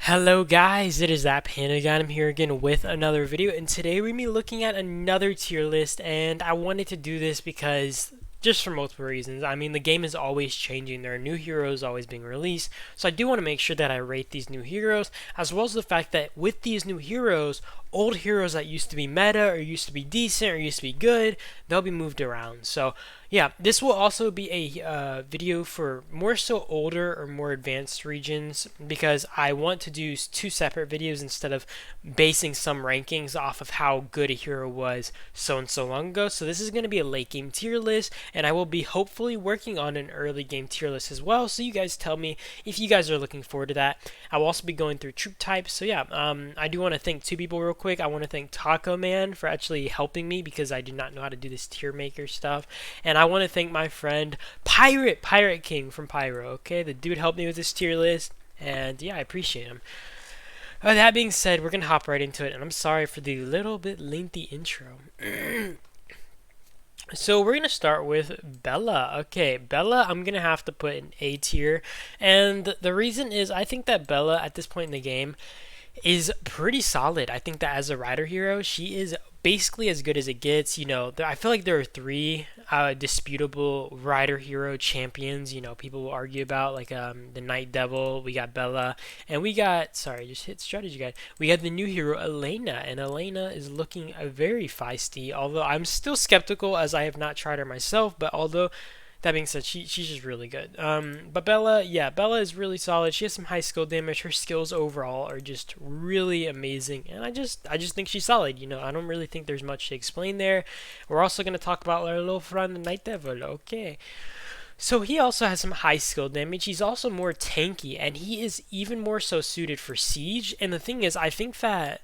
Hello guys, it is that Panda Guy. I'm here again with another video, and today we're going to be looking at another tier list, and I wanted to do this because just for multiple reasons. I mean, the game is always changing. There are new heroes always being released, so I do want to make sure that I rate these new heroes, as well as the fact that with these new heroes, old heroes that used to be meta or used to be decent or used to be good, they'll be moved around. So yeah, this will also be a video for more so older or more advanced regions because I want to do two separate videos instead of basing some rankings off of how good a hero was so and so long ago. So this is going to be a late game tier list, and I will be hopefully working on an early game tier list as well. So you guys tell me if you guys are looking forward to that. I will also be going through troop types. So yeah, I do want to thank two people real quick. I want to thank Taco Man for actually helping me because I do not know how to do this tier maker stuff, and I want to thank my friend Pirate King from Pyro. Okay, the dude helped me with this tier list, and yeah, I appreciate him. That being said, we're gonna hop right into it, and I'm sorry for the little bit lengthy intro. So we're gonna start with Bella. Okay, Bella, I'm gonna have to put in A tier, and the reason is I think that Bella at this point in the game is pretty solid. I think that as a rider hero, she is basically as good as it gets. I feel like there are three disputable rider hero champions. People will argue about like the Night Devil. We got Bella, and we got just hit strategy guide. We got the new hero Elena, and Elena is looking very feisty. Although I'm still skeptical as I have not tried her myself. But although that being said, she's just really good. But Bella, yeah, Bella is really solid. She has some high skill damage. Her skills overall are just really amazing, and I just think she's solid. I don't really think there's much to explain there. We're also gonna talk about our little friend, the Night Devil. Okay. So he also has some high skill damage. He's also more tanky, and he is even more so suited for siege. And the thing is, I think that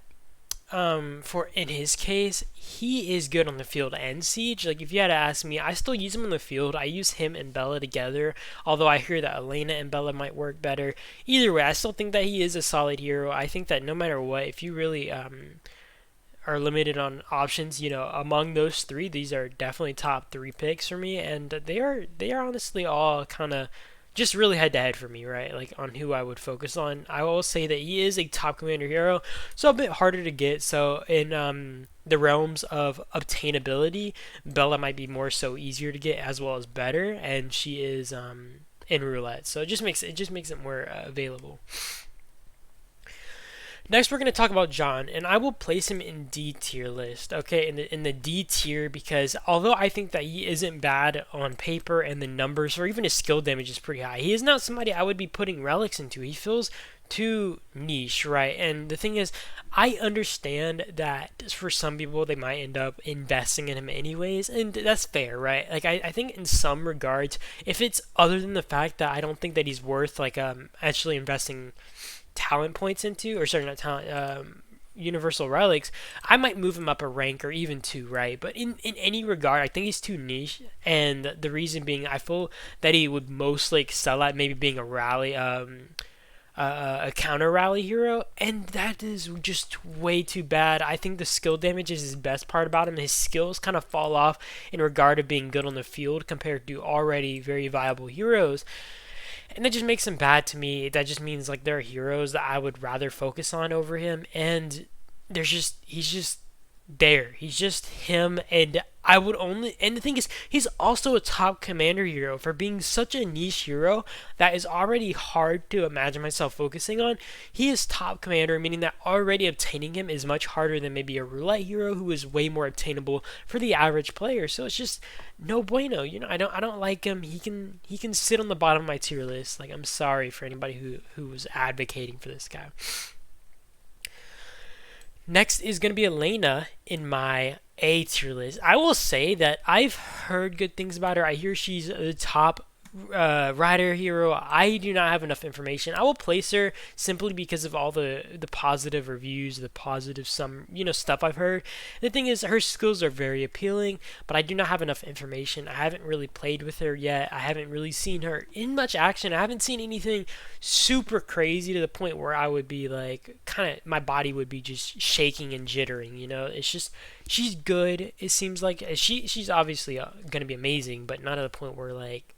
for in his case, he is good on the field and siege. Like if you had to ask me, I still use him on the field. I use him and Bella together. Although I hear that Elena and Bella might work better. Either way, I still think that he is a solid hero. I think that no matter what, if you really are limited on options, among those three, these are definitely top three picks for me, and they are honestly all kind of just really head to head for me, right? Like on who I would focus on. I will say that he is a top commander hero, so a bit harder to get. So in the realms of obtainability, Bella might be more so easier to get as well as better, and she is in roulette, so it just makes it more available. Next, we're going to talk about John, and I will place him in D tier list. Okay, in the D tier because although I think that he isn't bad on paper and the numbers or even his skill damage is pretty high, he is not somebody I would be putting relics into. He feels too niche, right? And the thing is, I understand that for some people they might end up investing in him anyways, and that's fair, right? Like I think in some regards, if it's other than the fact that I don't think that he's worth like actually investing talent points into, or sorry, not talent, universal relics, I might move him up a rank or even two, right? But in any regard, I think he's too niche, and the reason being, I feel that he would mostly excel at maybe being a rally, a counter rally hero, and that is just way too bad. I think the skill damage is his best part about him. His skills kind of fall off in regard to being good on the field compared to already very viable heroes, and that just makes him bad to me. That just means like there are heroes that I would rather focus on over him, and he's just there. He's just him, and I would only. And the thing is, he's also a top commander hero for being such a niche hero that is already hard to imagine myself focusing on. He is top commander, meaning that already obtaining him is much harder than maybe a roulette hero who is way more obtainable for the average player. So it's just no bueno. I don't like him. He can sit on the bottom of my tier list. Like I'm sorry for anybody who was advocating for this guy. Next is going to be Elena in my A tier list. I will say that I've heard good things about her. I hear she's the top rider hero. I do not have enough information. I will place her simply because of all the positive reviews, the positive stuff I've heard. The thing is, her skills are very appealing, but I do not have enough information. I haven't really played with her yet. I haven't really seen her in much action. I haven't seen anything super crazy to the point where I would be like, kind of, my body would be just shaking and jittering. It's just she's good. It seems like she's obviously gonna be amazing, but not at the point where like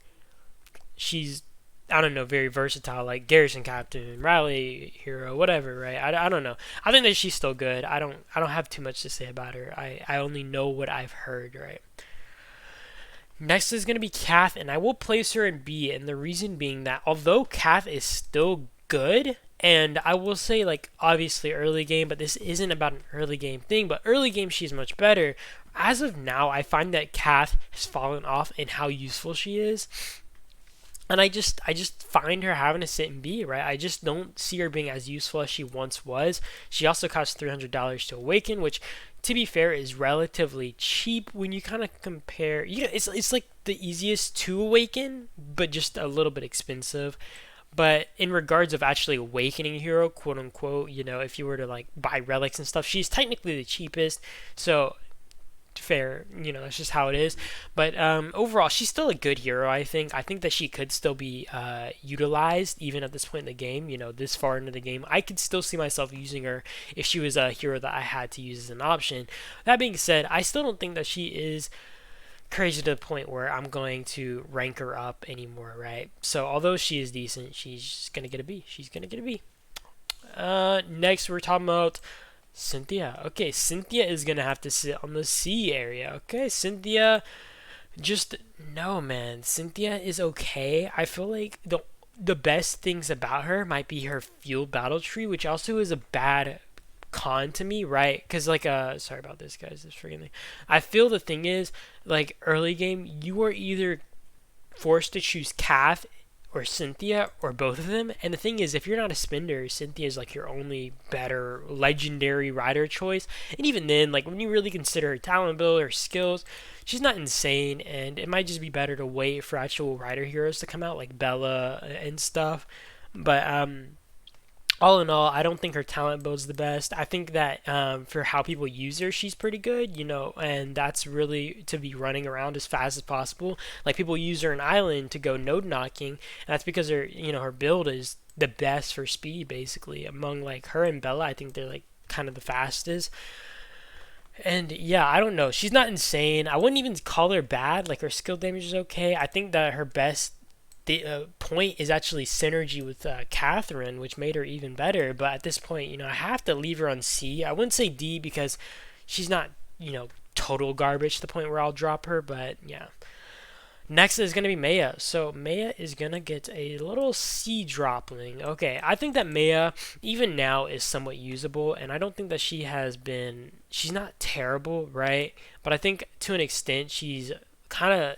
she's I don't know, very versatile, like Garrison Captain, Rally Hero, whatever, right? I don't know. I think that she's still good. I don't have too much to say about her. I only know what I've heard, right? Next is going to be Kath, and I will place her in B, and the reason being that although Kath is still good, and I will say, like, obviously early game, but this isn't about an early game thing, but early game she's much better. As of now, I find that Kath has fallen off in how useful she is. And I just find her having to sit in B, right? I just don't see her being as useful as she once was. She also costs $300 to awaken, which, to be fair, is relatively cheap when you kind of compare. You know, it's like the easiest to awaken, but just a little bit expensive. But in regards of actually awakening a hero, quote unquote, you know, if you were to like buy relics and stuff, she's technically the cheapest. So fair, you know, that's just how it is. But overall, she's still a good hero. I think that she could still be utilized even at this point in the game, you know, this far into the game. I could still see myself using her if she was a hero that I had to use as an option. That being said, I still don't think that she is crazy to the point where I'm going to rank her up anymore, right? So although she is decent, she's gonna get a B. She's gonna get a B. Next we're talking about Cynthia. Okay, Cynthia is gonna have to sit on the C area. Okay, Cynthia, just no, man. Cynthia is okay. I feel like the best things about her might be her field battle tree, which also is a bad con to me, right? Because like sorry about this, guys. Just forgive me. I feel the thing is, like, early game, you are either forced to choose Kath or Cynthia or both of them. And the thing is, if you're not a spender, Cynthia is like your only better legendary rider choice. And even then, like, when you really consider her talent build, her skills, she's not insane. And it might just be better to wait for actual rider heroes to come out, like Bella and stuff. But all in all, I don't think her talent build's the best. I think that for how people use her, she's pretty good, you know, and that's really to be running around as fast as possible. Like, people use her in Island to go node knocking, and that's because her, you know, her build is the best for speed, basically. Among like her and Bella, I think they're like kind of the fastest. And yeah, I don't know. She's not insane. I wouldn't even call her bad. Like, her skill damage is okay. I think that her best the point is actually synergy with Catherine, which made her even better. But at this point, you know, I have to leave her on C. I wouldn't say D because she's not, you know, total garbage to the point where I'll drop her. But yeah. Next is going to be Maya. So Maya is going to get a little C dropling. Okay, I think that Maya, even now, is somewhat usable. And I don't think that she's not terrible, right? But I think to an extent, she's kind of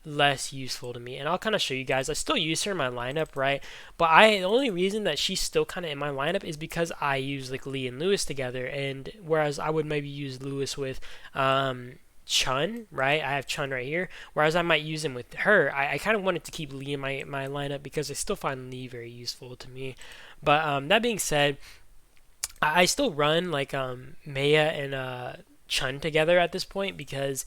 less useful to me, and I'll kind of show you guys. I still use her in my lineup, right? But the only reason that she's still kind of in my lineup is because I use like Lee and Lewis together, and whereas I would maybe use Lewis with Chun, right? I have Chun right here, whereas I might use him with her. I kind of wanted to keep Lee in my lineup because I still find Lee very useful to me. But that being said, I still run like Maya and Chun together at this point because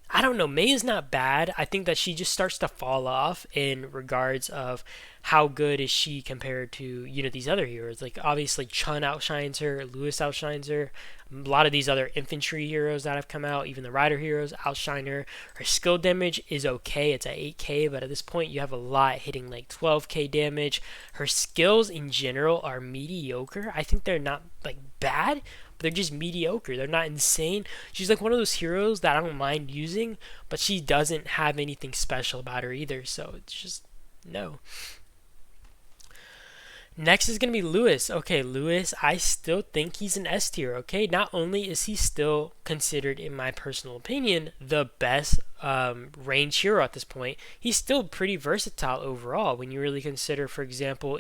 I don't know. May is not bad. I think that she just starts to fall off in regards of how good is she compared to, you know, these other heroes. Like, obviously Chun outshines her, Lewis outshines her. A lot of these other infantry heroes that have come out, even the rider heroes, outshine her. Her skill damage is okay. It's at 8k, but at this point you have a lot hitting like 12k damage. Her skills in general are mediocre. I think they're not like bad, but they're just mediocre. They're not insane. She's like one of those heroes that I don't mind using, but she doesn't have anything special about her either, so it's just no. Next is going to be Lewis. Okay, Lewis, I still think he's an S tier, okay? Not only is he still considered, in my personal opinion, the best range hero at this point, he's still pretty versatile overall when you really consider, for example,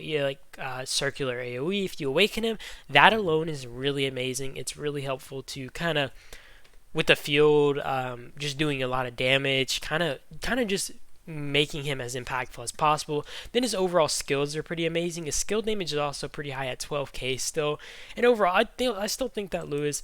circular AoE. If you awaken him, that alone is really amazing. It's really helpful to kind of, with the field, just doing a lot of damage, kind of just making him as impactful as possible. Then his overall skills are pretty amazing. His skill damage is also pretty high at 12k still. And overall, I still think that Lewis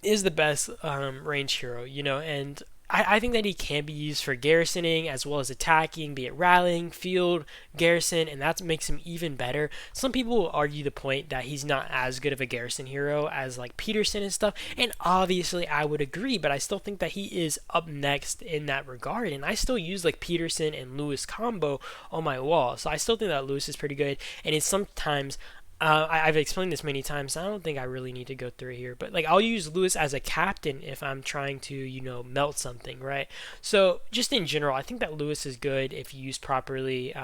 is the best range hero, you know, and I think that he can be used for garrisoning as well as attacking, be it rallying, field, garrison, and that makes him even better. Some people will argue the point that he's not as good of a garrison hero as like Peterson and stuff, and obviously I would agree, but I still think that he is up next in that regard, and I still use like Peterson and Lewis combo on my wall, so I still think that Lewis is pretty good, and it's sometimes I've explained this many times. So I don't think I really need to go through it here, but like I'll use Lewis as a captain if I'm trying to, melt something, right? So just in general, I think that Lewis is good if used properly.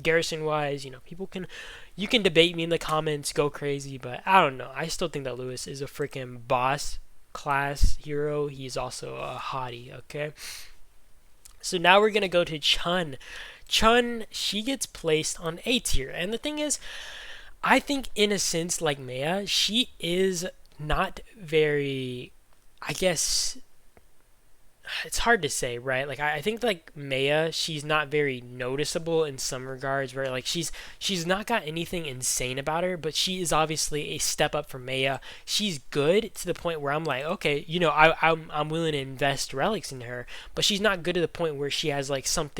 Garrison wise, you can debate me in the comments, go crazy, but I don't know. I still think that Lewis is a freaking boss class hero. He's also a hottie. Okay. So now we're gonna go to Chun. Chun, she gets placed on A tier, and the thing is, I think in a sense, like Maya, she is not very, I guess, it's hard to say, right? Like I think like Maya, she's not very noticeable in some regards, where like she's not got anything insane about her, but she is obviously a step up from Maya. She's good to the point where I'm like, okay, I'm willing to invest relics in her, but she's not good to the point where she has like some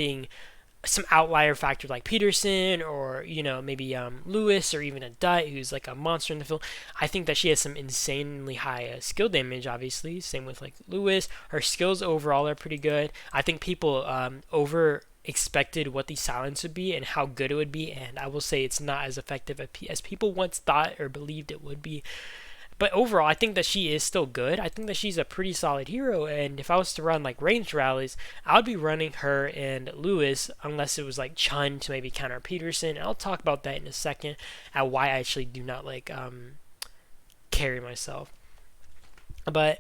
outlier factor like Peterson or maybe Lewis or even a Dutt who's like a monster in the field. I think that she has some insanely high skill damage. Obviously, same with like Lewis. Her skills overall are pretty good. I think people over expected what the silence would be and how good it would be, and I will say it's not as effective as people once thought or believed it would be. But overall, I think that she is still good. I think that she's a pretty solid hero, and if I was to run like ranged rallies, I would be running her and Lewis, unless it was like Chun to maybe counter Peterson. And I'll talk about that in a second, at why I actually do not like carry myself. But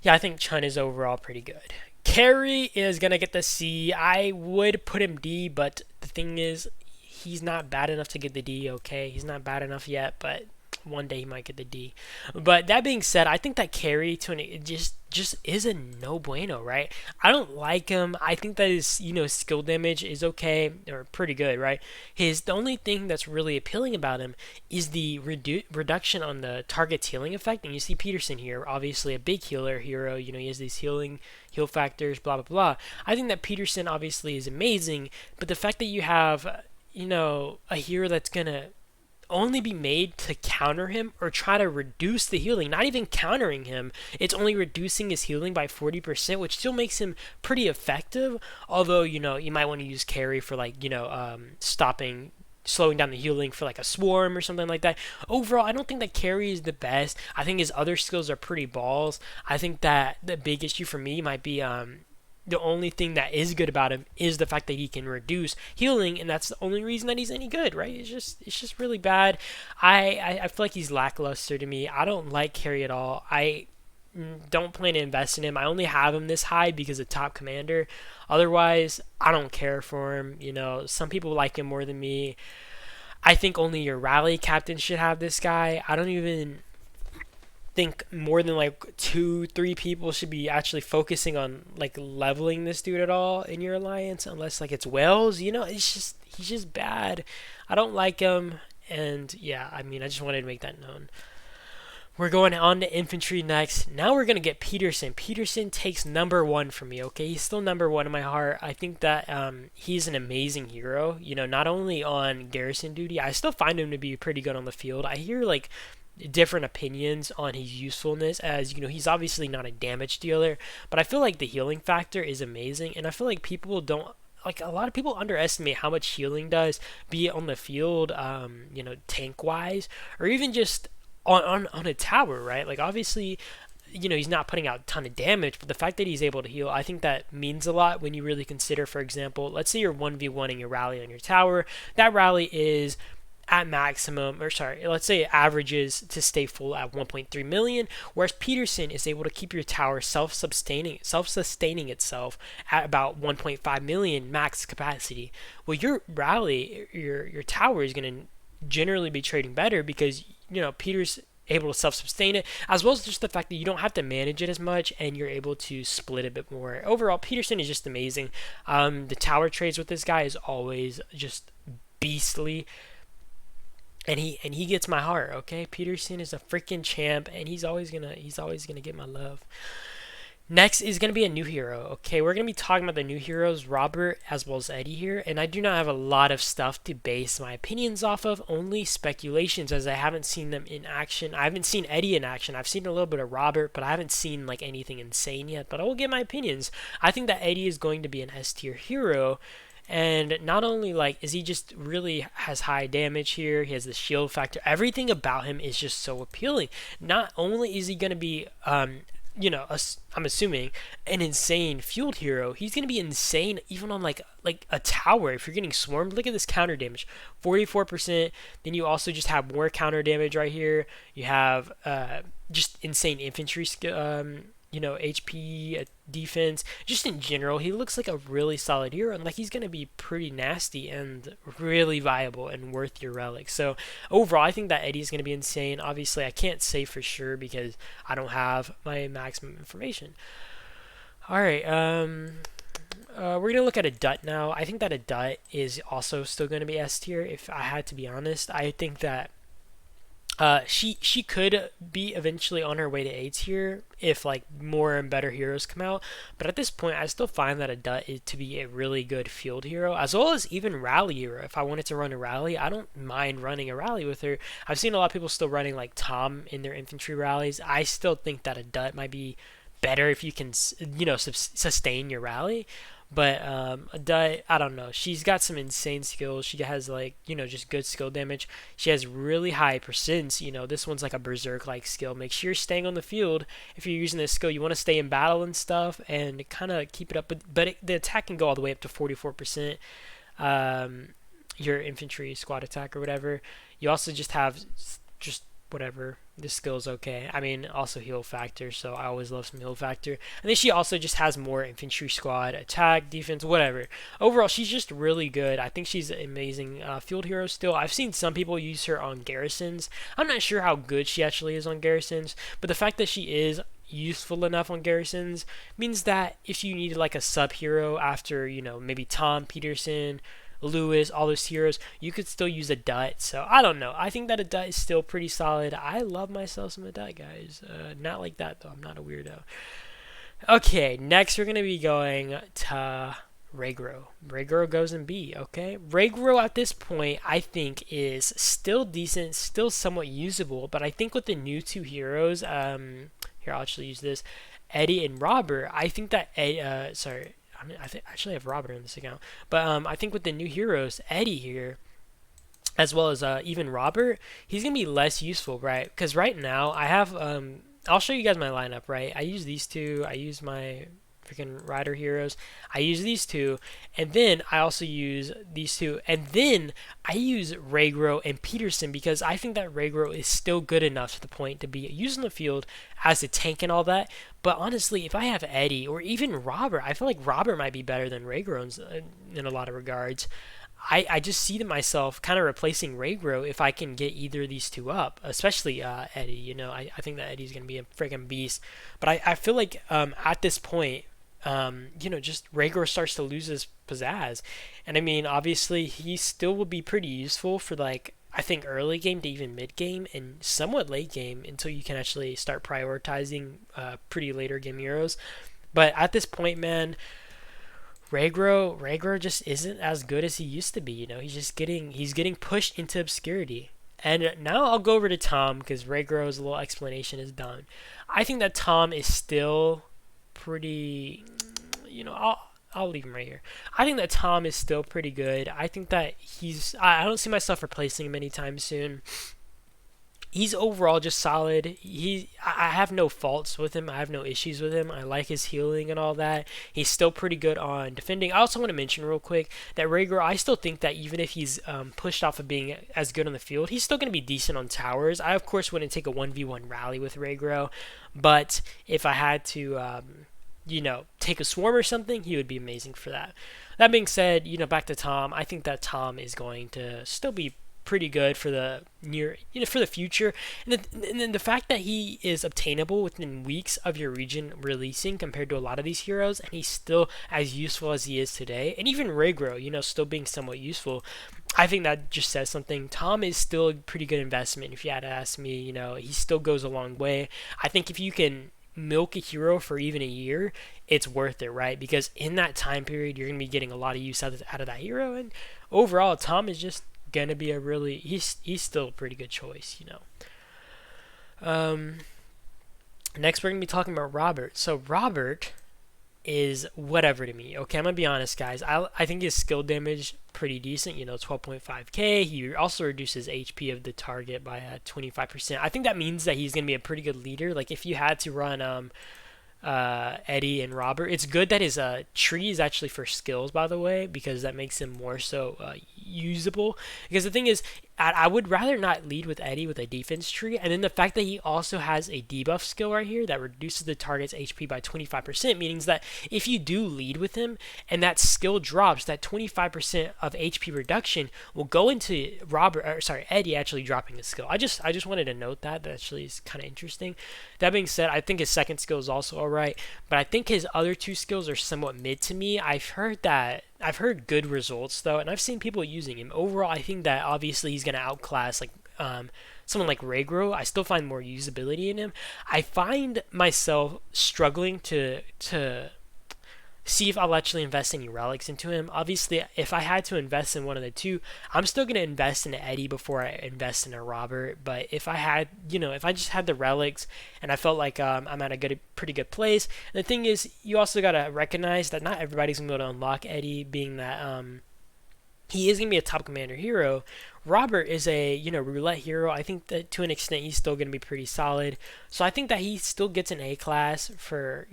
yeah, I think Chun is overall pretty good. Carry is gonna get the C. I would put him D, but the thing is, he's not bad enough to get the D. Okay, he's not bad enough yet, but one day he might get the D. But that being said, I think that carry to it just is a no bueno, right? I don't like him. I think that his skill damage is okay or pretty good, right? The only thing that's really appealing about him is the reduction on the target's healing effect. And you see Peterson here, obviously a big healer hero. He has these heal factors, blah blah blah. I think that Peterson obviously is amazing, but the fact that you have a hero that's gonna only be made to counter him or try to reduce the healing, not even countering him, it's only reducing his healing by 40%, which still makes him pretty effective, although you might want to use carry for like slowing down the healing for like a swarm or something like that. Overall, I don't think that carry is the best. I think his other skills are pretty balls. I think that the big issue for me might be the only thing that is good about him is the fact that he can reduce healing, and that's the only reason that he's any good, right? It's just really bad. I feel like he's lackluster to me. I don't like carry at all. I don't plan to invest in him. I only have him this high because of top commander. Otherwise, I don't care for him. Some people like him more than me. I think only your rally captain should have this guy. I don't even think more than like 2-3 people should be actually focusing on like leveling this dude at all in your alliance, unless like it's Wells. He's just bad. I don't like him, and yeah, I just wanted to make that known. We're going on to infantry next. Now we're gonna get Peterson. Peterson takes number 1 for me. Okay, he's still number 1 in my heart. I think that he's an amazing hero. Not only on garrison duty, I still find him to be pretty good on the field. I hear like different opinions on his usefulness, as he's obviously not a damage dealer, but I feel like the healing factor is amazing, and I feel like people don't like a lot of people underestimate how much healing does, be it on the field, tank wise, or even just on a tower, right? Like obviously he's not putting out a ton of damage, but the fact that he's able to heal, I think that means a lot when you really consider, for example, let's say you're 1v1ing your rally on your tower. That rally is at maximum, or sorry, let's say it averages to stay full at 1.3 million, whereas Peterson is able to keep your tower self-sustaining itself at about 1.5 million max capacity. Well, your rally, your tower is going to generally be trading better because Peter's able to self-sustain it, as well as just the fact that you don't have to manage it as much and you're able to split a bit more. Overall, Peterson is just amazing. The tower trades with this guy is always just beastly. And he gets my heart, okay? Peterson is a freaking champ, and he's always gonna get my love. Next is going to be a new hero. Okay, we're going to be talking about the new heroes, Robert as well as Eddie here, and I do not have a lot of stuff to base my opinions off of, only speculations as I haven't seen them in action. I haven't seen Eddie in action. I've seen a little bit of Robert, but I haven't seen like anything insane yet, but I will get my opinions. I think that Eddie is going to be an S tier hero. And not only like is he just really has high damage here, he has the shield factor. Everything about him is just so appealing. Not only is he going to be I'm assuming an insane field hero. He's gonna be insane even on like a tower. If you're getting swarmed, look at this counter damage, 44%. Then you also just have more counter damage right here. You have just insane infantry skill, HP, defense. Just in general, he looks like a really solid hero, and like he's gonna be pretty nasty and really viable and worth your relic. So overall, I think that Eddie's gonna be insane. Obviously, I can't say for sure because I don't have my maximum information. All right, we're gonna look at a Dut now. I think that a Dut is also still gonna be S tier. If I had to be honest, I think that she could be eventually on her way to A tier if like more and better heroes come out. But at this point, I still find that a Dut is to be a really good field hero, as well as even rally hero. If I wanted to run a rally, I don't mind running a rally with her. I've seen a lot of people still running like Tom in their infantry rallies. I still think that a Dut might be better if you can, sustain your rally. But I don't know. She's got some insane skills. She has like just good skill damage. She has really high percents. This one's like a berserk like skill. Make sure you're staying on the field if you're using this skill. You want to stay in battle and stuff and kind of keep it up. But the attack can go all the way up to 44%. Your infantry squad attack or whatever. You also just have just whatever. This skill's okay. I mean, also heal factor, so I always love some heal factor. And then she also just has more infantry squad, attack, defense, whatever. Overall, she's just really good. I think she's an amazing field hero still. I've seen some people use her on garrisons. I'm not sure how good she actually is on garrisons, but the fact that she is useful enough on garrisons means that if you need like a sub hero after, maybe Tom Peterson, Lewis, all those heroes, you could still use a Dut. So I don't know. I think that a Dut is still pretty solid. I love myself some a Dut, guys. Not like that though. I'm not a weirdo. Okay, next we're gonna be going to Regro. Regro goes in B. Okay, Regro at this point I think is still decent, still somewhat usable. But I think with the new two heroes, here I'll actually use this, Eddie and Robert. I think that I actually have Robert in this account, but I think with the new heroes, Eddie here, as well as even Robert, he's gonna be less useful, right? Because right now I have I'll show you guys my lineup, right? I use these two. I use my freaking rider heroes. I use these two, and then I also use these two, and then I use Regro and Peterson because I think that Regro is still good enough to the point to be used in the field as a tank and all that. But honestly, if I have Eddie or even Robert, I feel like Robert might be better than Regro in a lot of regards. I just see myself kind of replacing Regro if I can get either of these two up, especially Eddie. I think that Eddie's going to be a freaking beast. But I feel like at this point, just Regro starts to lose his pizzazz. And I mean, obviously, he still will be pretty useful for like, I think early game to even mid game and somewhat late game until you can actually start prioritizing pretty later game heroes. But at this point, man, Regro just isn't as good as he used to be. He's getting pushed into obscurity. And now I'll go over to Tom because Regro's little explanation is done. I think that Tom is still pretty, I'll leave him right here. I think that Tom is still pretty good. I think that I don't see myself replacing him anytime soon. He's overall just solid. I have no faults with him. I have no issues with him. I like his healing and all that. He's still pretty good on defending. I also want to mention real quick that Regro, I still think that even if he's pushed off of being as good on the field, he's still going to be decent on towers. I, of course, wouldn't take a 1v1 rally with Regro, but if I had to, take a swarm or something, he would be amazing for that. That being said, back to Tom. I think that Tom is going to still be pretty good for the for the future, and then the fact that he is obtainable within weeks of your region releasing compared to a lot of these heroes, and he's still as useful as he is today, and even Regro, still being somewhat useful. I think that just says something. Tom is still a pretty good investment if you had to ask me. He still goes a long way. I think if you can milk a hero for even a year, it's worth it, right? Because in that time period, you're going to be getting a lot of use out of that hero. And overall, Tom is just going to be he's still a pretty good choice, you know. Next, we're going to be talking about Robert. So Robert is whatever to me. Okay, I'm gonna be honest, guys. I think his skill damage pretty decent. You know, 12.5k. He also reduces HP of the target by 25%. I think that means that he's gonna be a pretty good leader. Like if you had to run Eddie and Robert. It's good that his tree is actually for skills, by the way, because that makes him more so usable. Because the thing is, I would rather not lead with Eddie with a defense tree, and then the fact that he also has a debuff skill right here that reduces the target's HP by 25% means that if you do lead with him and that skill drops, that 25% of HP reduction will go into Eddie actually dropping the skill. I just wanted to note that. That actually is kind of interesting. That being said, I think his second skill is also alright, but I think his other two skills are somewhat mid to me. I've heard good results though, and I've seen people using him. Overall, I think that obviously he's gonna outclass someone like Regro. I still find more usability in him. I find myself struggling to see if I'll actually invest any relics into him. Obviously, if I had to invest in one of the two, I'm still going to invest in Eddie before I invest in a Robert. But if I had, if I just had the relics and I felt like I'm at a pretty good place. And the thing is, you also got to recognize that not everybody's going to be able to unlock Eddie, being that he is going to be a top commander hero. Robert is a roulette hero. I think that to an extent he's still going to be pretty solid. So I think that he still gets an A class for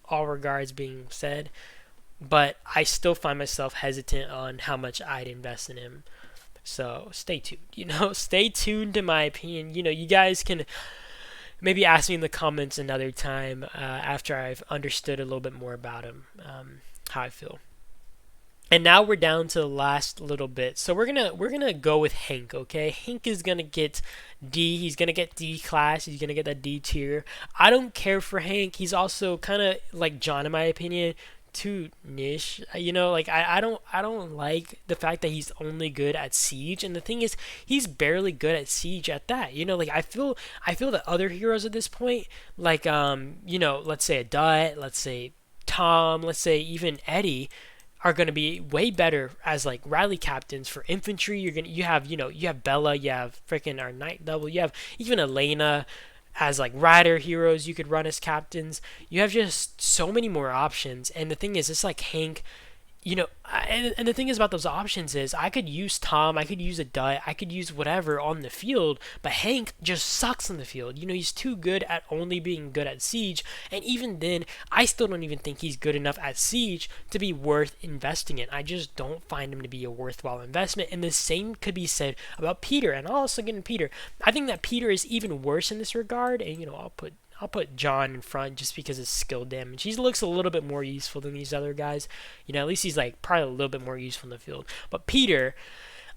all regards being said, but I still find myself hesitant on how much I'd invest in him. So stay tuned. Stay tuned to my opinion. You guys can maybe ask me in the comments another time after I've understood a little bit more about him, how I feel. And now we're down to the last little bit. So we're gonna go with Hank, okay? Hank is gonna get D. He's gonna get D class. He's gonna get that D tier. I don't care for Hank. He's also kind of like John, in my opinion, too niche. I don't like the fact that he's only good at Siege. And the thing is, he's barely good at Siege at that. I feel that other heroes at this point, let's say a Dutt, let's say Tom, let's say even Eddie, are going to be way better as like rally captains for infantry. You have Bella, you have freaking our Night Double, you have even Elena as like rider heroes you could run as captains. You have just so many more options, and the thing is, it's like Hank. And the thing is about those options is I could use Tom, I could use a Dutt, I could use whatever on the field, but Hank just sucks on the field. He's too good at only being good at Siege, and even then, I still don't even think he's good enough at Siege to be worth investing in. I just don't find him to be a worthwhile investment, and the same could be said about Peter, and I'll also get into Peter. I think that Peter is even worse in this regard, and I'll put John in front just because of skill damage. He looks a little bit more useful than these other guys. At least he's like probably a little bit more useful in the field. But Peter,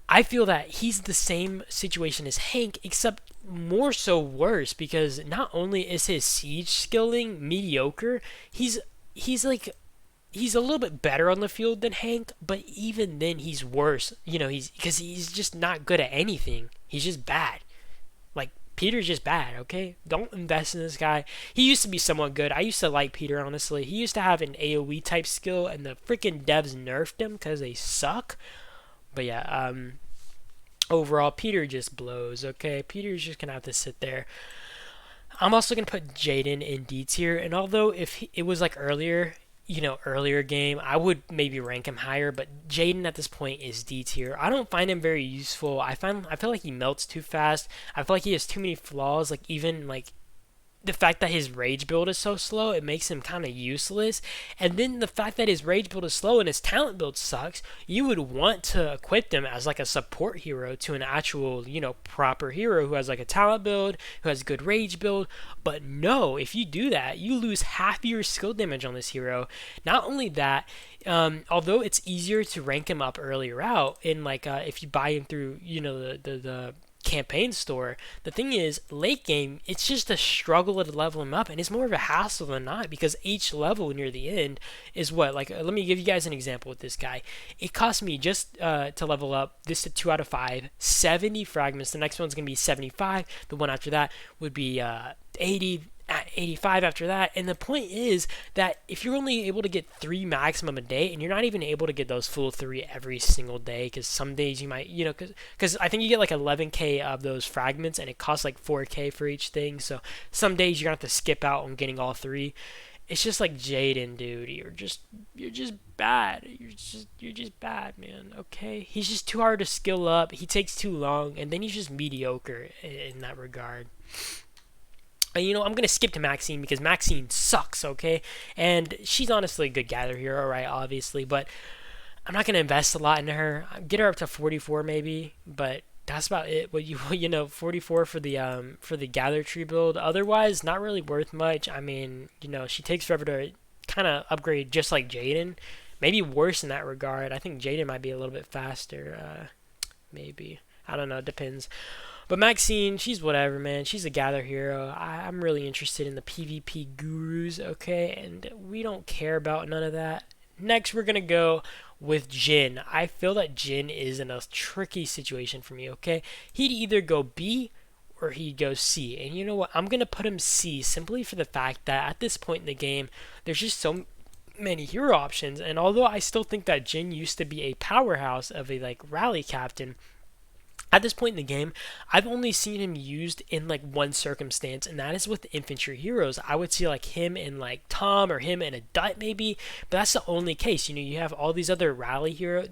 I feel that he's the same situation as Hank, except more so worse, because not only is his siege skilling mediocre, he's a little bit better on the field than Hank, but even then he's worse. Because he's just not good at anything. He's just bad. Peter's just bad, okay? Don't invest in this guy. He used to be somewhat good. I used to like Peter, honestly. He used to have an AoE type skill, and the freaking devs nerfed him because they suck. But yeah, overall, Peter just blows, okay? Peter's just going to have to sit there. I'm also going to put Jaden in D tier, and although if it was like earlier game, I would maybe rank him higher, but Jaden at this point is D tier. I don't find him very useful. I feel like he melts too fast. I feel like he has too many flaws. Even the fact that his rage build is so slow, it makes him kind of useless. And then the fact that his rage build is slow and his talent build sucks, you would want to equip him as like a support hero to an actual, proper hero who has like a talent build, who has good rage build. But no, if you do that, you lose half your skill damage on this hero. Not only that, although it's easier to rank him up earlier out in if you buy him through, the campaign store, the thing is, late game, it's just a struggle to level him up, and it's more of a hassle than not, because each level near the end is what, let me give you guys an example with this guy. It cost me just to level up this to 2 out of 5, 70 fragments. The next one's going to be 75. The one after that would be 80. at 85 after that. And the point is that if you're only able to get 3 maximum a day, and you're not even able to get those full 3 every single day, because some days you might, because I think you get like 11k of those fragments, and it costs like 4k for each thing. So some days you're gonna have to skip out on getting all 3. It's just like Jaden, dude. You're just bad. You're just bad, man. Okay, he's just too hard to skill up. He takes too long, and then he's just mediocre in that regard. I'm gonna skip to Maxine because Maxine sucks, okay? And she's honestly a good gather hero, right? Obviously, but I'm not gonna invest a lot into her. Get her up to 44 maybe, but that's about it. What 44 for the gather tree build. Otherwise, not really worth much. I mean, she takes forever to kind of upgrade, just like Jaden. Maybe worse in that regard. I think Jaden might be a little bit faster. Maybe, I don't know. It depends. But Maxine, she's whatever, man. She's a gather hero. I'm really interested in the PvP gurus, okay? And we don't care about none of that. Next, we're going to go with Jin. I feel that Jin is in a tricky situation for me, okay? He'd either go B or he'd go C. And you know what? I'm going to put him C simply for the fact that at this point in the game, there's just so many hero options. And although I still think that Jin used to be a powerhouse of a rally captain, at this point in the game, I've only seen him used in one circumstance, and that is with infantry heroes. I would see him in Tom, or him in a Dut maybe, but that's the only case. You have all these other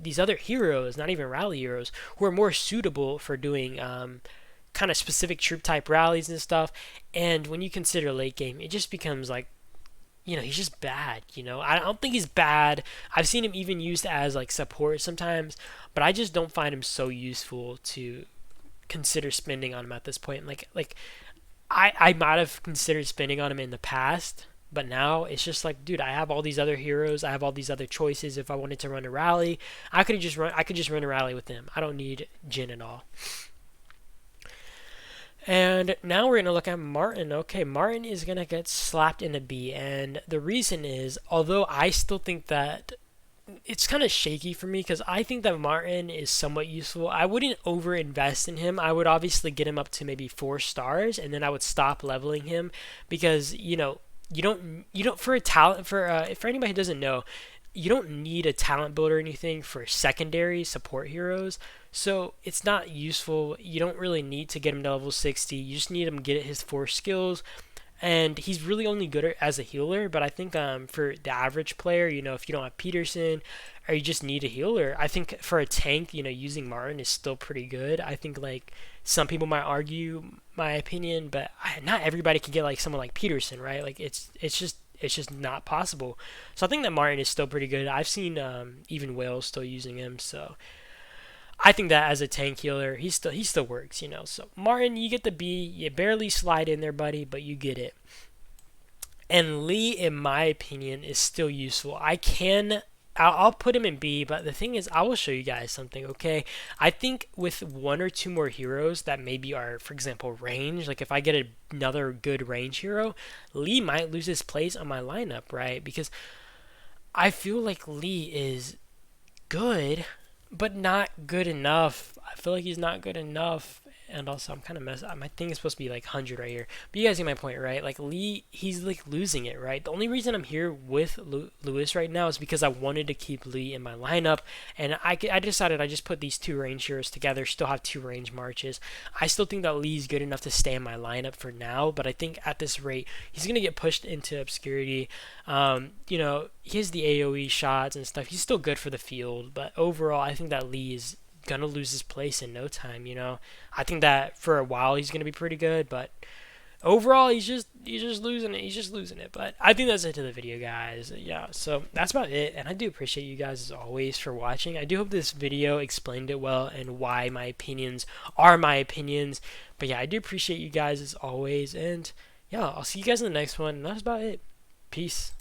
these other heroes, not even rally heroes, who are more suitable for doing kind of specific troop type rallies and stuff. And when you consider late game, it just becomes he's just bad. I don't think he's bad. I've seen him even used as support sometimes, but I just don't find him so useful to consider spending on him at this point. I might have considered spending on him in the past, but now it's just dude, I have all these other heroes. I have all these other choices. If I wanted to run a rally, I could just run a rally with him. I don't need Jin at all. And now we're going to look at Martin. Okay, Martin is going to get slapped in a B. And the reason is, although I still think that it's kind of shaky for me, because I think that Martin is somewhat useful. I wouldn't over invest in him. I would obviously get him up to maybe 4 stars, and then I would stop leveling him, because you don't for a talent, for anybody who doesn't know, you don't need a talent builder or anything for secondary support heroes. So it's not useful. You don't really need to get him to level 60. You just need him to get his 4 skills. And he's really only good as a healer. But I think for the average player, if you don't have Peterson, or you just need a healer, I think for a tank, using Martin is still pretty good. I think some people might argue my opinion, but not everybody can get someone like Peterson, right? It's just not possible. So I think that Martin is still pretty good. I've seen even Wales still using him. So I think that as a tank healer, he still works, So Martin, you get the B. You barely slide in there, buddy, but you get it. And Lee, in my opinion, is still useful. I'll put him in B, but the thing is, I will show you guys something, okay? I think with 1 or 2 more heroes that maybe are, for example, range, if I get another good range hero, Lee might lose his place on my lineup, right? Because I feel like Lee is good, but not good enough. I feel like he's not good enough. And also, I'm kind of messed up. My thing is supposed to be 100 right here. But you guys get my point, right? Lee, he's losing it, right? The only reason I'm here with Lewis right now is because I wanted to keep Lee in my lineup. And I decided I just put these 2 range heroes together, still have 2 range marches. I still think that Lee's good enough to stay in my lineup for now. But I think at this rate, he's going to get pushed into obscurity. He has the AoE shots and stuff. He's still good for the field. But overall, I think that Lee is gonna lose his place in no time. I think that for a while he's gonna be pretty good, but overall he's just losing it. But I think that's it to the video, guys. Yeah, so that's about it, and I do appreciate you guys as always for watching. I do hope this video explained it well and why my opinions are my opinions. But yeah, I do appreciate you guys as always, and yeah, I'll see you guys in the next one, and that's about it. Peace.